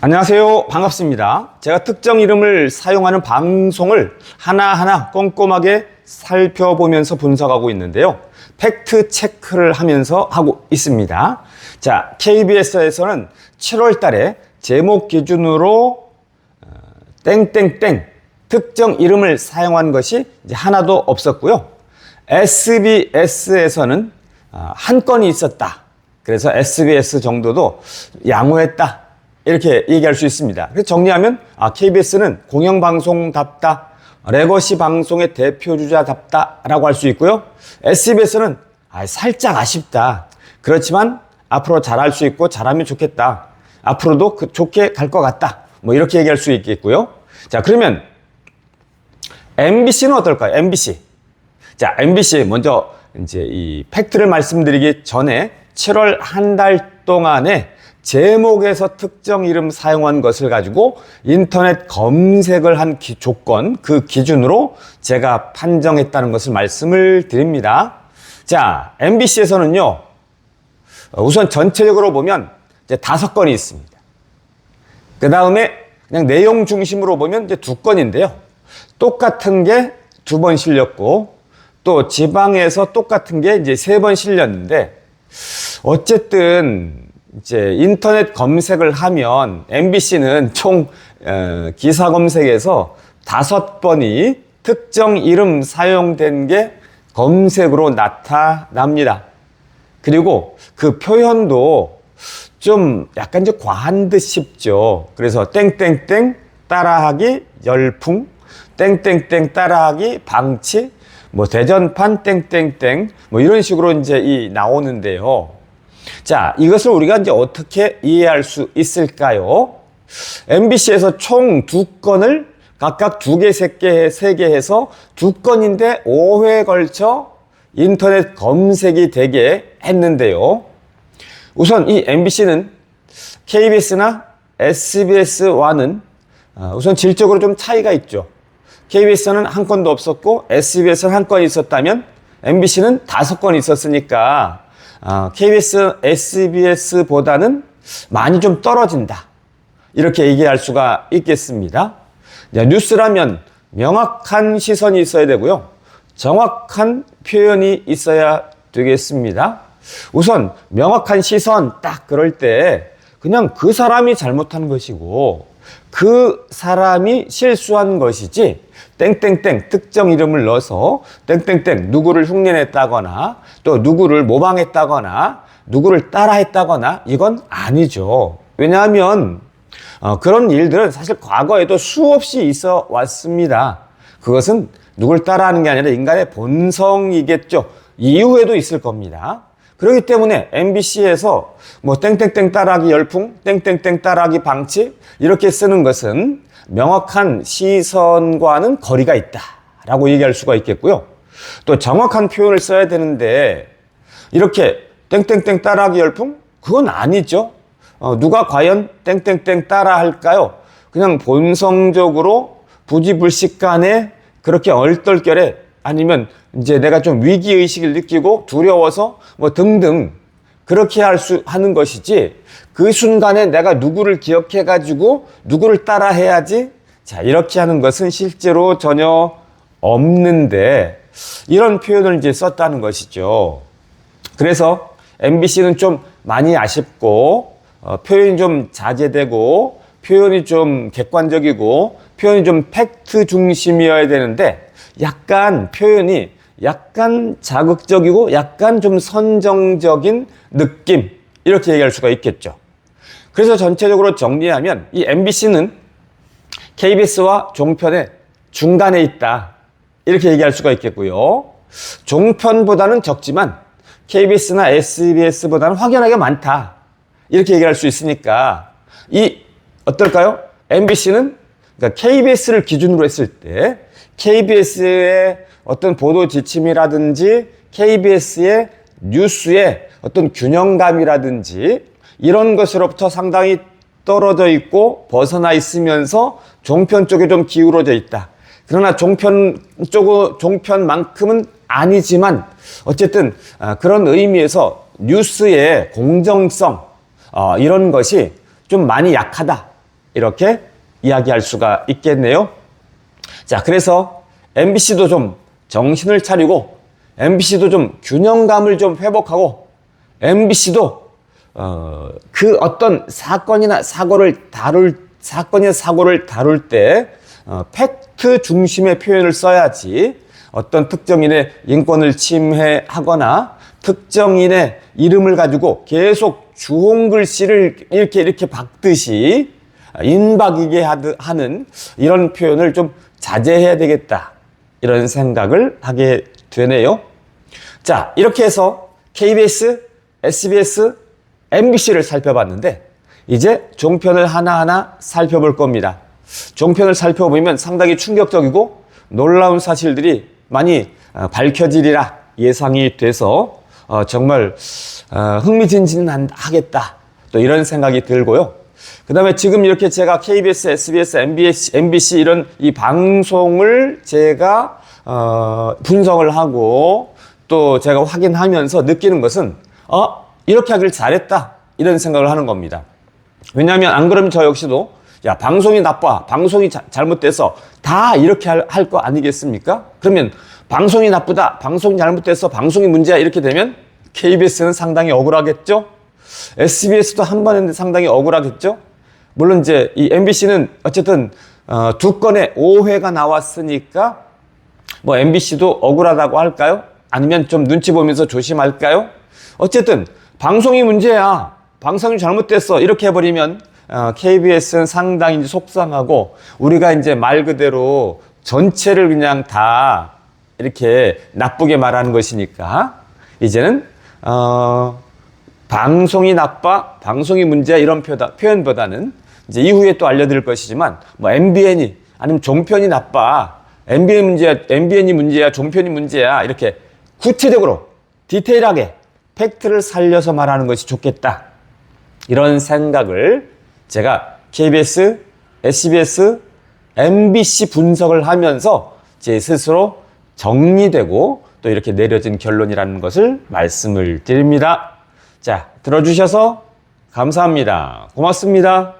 안녕하세요. 반갑습니다. 제가 특정 이름을 사용하는 방송을 하나하나 꼼꼼하게 살펴보면서 분석하고 있는데요. 팩트 체크를 하면서 하고 있습니다. 자, KBS에서는 7월 달에 제목 기준으로 땡땡땡 특정 이름을 사용한 것이 이제 하나도 없었고요. SBS에서는 한 건이 있었다. 그래서 SBS 정도도 양호했다. 이렇게 얘기할 수 있습니다. 그래서 정리하면 KBS는 공영방송답다, 레거시 방송의 대표주자답다 라고 할 수 있고요. SBS는 살짝 아쉽다. 그렇지만 앞으로 잘할 수 있고 잘하면 좋겠다. 앞으로도 좋게 갈 것 같다. 뭐 이렇게 얘기할 수 있겠고요. 자, 그러면 MBC는 어떨까요? MBC. 자, MBC 먼저 이제 이 팩트를 말씀드리기 전에 7월 한 달 동안에 제목에서 특정 이름 사용한 것을 가지고 인터넷 검색을 한 조건, 그 기준으로 제가 판정했다는 것을 말씀을 드립니다. 자, MBC에서는요, 우선 전체적으로 보면 이제 5건이 있습니다. 그 다음에 그냥 내용 중심으로 보면 이제 2건인데요. 똑같은 게 2번 실렸고, 또 지방에서 똑같은 게 이제 3번 실렸는데, 어쨌든 이제 인터넷 검색을 하면 MBC는 총 기사 검색에서 5번이 특정 이름 사용된 게 검색으로 나타납니다. 그리고 그 표현도 좀 약간 이제 과한 듯 싶죠. 그래서 땡땡땡 따라하기 열풍, 땡땡땡 따라하기 방치, 뭐 대전판 땡땡땡 뭐 이런 식으로 이제 나오는데요. 자, 이것을 우리가 이제 어떻게 이해할 수 있을까요? MBC에서 총 2건을 각각 2개, 3개, 3개 해서 2건인데 5회에 걸쳐 인터넷 검색이 되게 했는데요. 우선 이 MBC는 KBS나 SBS와는 우선 질적으로 좀 차이가 있죠. KBS는 한 건도 없었고 SBS는 한 건이 있었다면 MBC는 5건이 있었으니까 KBS, SBS보다는 많이 좀 떨어진다. 이렇게 얘기할 수가 있겠습니다. 뉴스라면 명확한 시선이 있어야 되고요. 정확한 표현이 있어야 되겠습니다. 우선 명확한 시선 딱 그럴 때 그냥 그 사람이 잘못한 것이고 그 사람이 실수한 것이지 땡땡땡 특정 이름을 넣어서 땡땡땡 누구를 흉내냈다거나 또 누구를 모방했다거나 누구를 따라했다거나 이건 아니죠. 왜냐하면 그런 일들은 사실 과거에도 수없이 있어 왔습니다. 그것은 누굴 따라하는 게 아니라 인간의 본성이겠죠. 이후에도 있을 겁니다. 그렇기 때문에 MBC에서 뭐 땡땡땡 따라하기 열풍, 땡땡땡 따라하기 방치 이렇게 쓰는 것은 명확한 시선과는 거리가 있다라고 얘기할 수가 있겠고요. 또 정확한 표현을 써야 되는데 이렇게 땡땡땡 따라하기 열풍? 그건 아니죠. 누가 과연 땡땡땡 따라할까요? 그냥 본성적으로 부지불식간에 그렇게 얼떨결에 아니면 이제 내가 좀 위기의식을 느끼고 두려워서 뭐 등등 그렇게 하는 것이지 그 순간에 내가 누구를 기억해가지고 누구를 따라 해야지 자 이렇게 하는 것은 실제로 전혀 없는데 이런 표현을 이제 썼다는 것이죠. 그래서 MBC는 좀 많이 아쉽고 표현이 좀 자제되고 표현이 좀 객관적이고 표현이 좀 팩트 중심이어야 되는데 약간 표현이 약간 자극적이고 약간 좀 선정적인 느낌 이렇게 얘기할 수가 있겠죠. 그래서 전체적으로 정리하면 이 MBC는 KBS와 종편의 중간에 있다 이렇게 얘기할 수가 있겠고요. 종편보다는 적지만 KBS나 SBS보다는 확연하게 많다 이렇게 얘기할 수 있으니까 어떨까요? MBC는 그러니까 KBS를 기준으로 했을 때 KBS의 어떤 보도 지침이라든지 KBS의 뉴스의 어떤 균형감이라든지 이런 것으로부터 상당히 떨어져 있고 벗어나 있으면서 종편 쪽에 좀 기울어져 있다. 그러나 종편만큼은 아니지만 어쨌든 그런 의미에서 뉴스의 공정성 이런 것이 좀 많이 약하다. 이렇게 이야기할 수가 있겠네요. 자, 그래서 MBC도 좀 정신을 차리고 MBC도 좀 균형감을 좀 회복하고 MBC도 그 어떤 사건이나 사고를 다룰 때 팩트 중심의 표현을 써야지 어떤 특정인의 인권을 침해하거나 특정인의 이름을 가지고 계속 주홍글씨를 이렇게 박듯이 인박이게 하는 이런 표현을 좀 자제해야 되겠다. 이런 생각을 하게 되네요. 자, 이렇게 해서 KBS, SBS, MBC를 살펴봤는데 이제 종편을 하나하나 살펴볼 겁니다. 종편을 살펴보면 상당히 충격적이고 놀라운 사실들이 많이 밝혀지리라 예상이 돼서 정말 흥미진진하겠다. 또 이런 생각이 들고요. 그 다음에 지금 이렇게 제가 KBS, SBS, MBC 이런 이 방송을 제가 분석을 하고 또 제가 확인하면서 느끼는 것은 이렇게 하길 잘했다 이런 생각을 하는 겁니다. 왜냐하면 안 그러면 저 역시도 야 방송이 나빠, 방송이 잘못돼서 다 이렇게 할 거 아니겠습니까? 그러면 방송이 나쁘다, 방송이 잘못돼서 방송이 문제야 이렇게 되면 KBS는 상당히 억울하겠죠? SBS도 한 번 했는데 상당히 억울하겠죠? 물론 이제 이 MBC는 어쨌든 두 건의 오해가 나왔으니까 뭐 MBC도 억울하다고 할까요? 아니면 좀 눈치 보면서 조심할까요? 어쨌든 방송이 문제야, 방송이 잘못됐어 이렇게 해버리면 KBS는 상당히 이제 속상하고 우리가 이제 말 그대로 전체를 그냥 다 이렇게 나쁘게 말하는 것이니까 이제는 방송이 나빠, 방송이 문제야 이런 표현보다는 이제 이후에 또 알려드릴 것이지만 뭐 MBN이 아니면 종편이 나빠, MBN이 문제야, 종편이 문제야 이렇게 구체적으로 디테일하게 팩트를 살려서 말하는 것이 좋겠다. 이런 생각을 제가 KBS, SBS, MBC 분석을 하면서 제 스스로 정리되고 또 이렇게 내려진 결론이라는 것을 말씀을 드립니다. 자, 들어주셔서 감사합니다. 고맙습니다.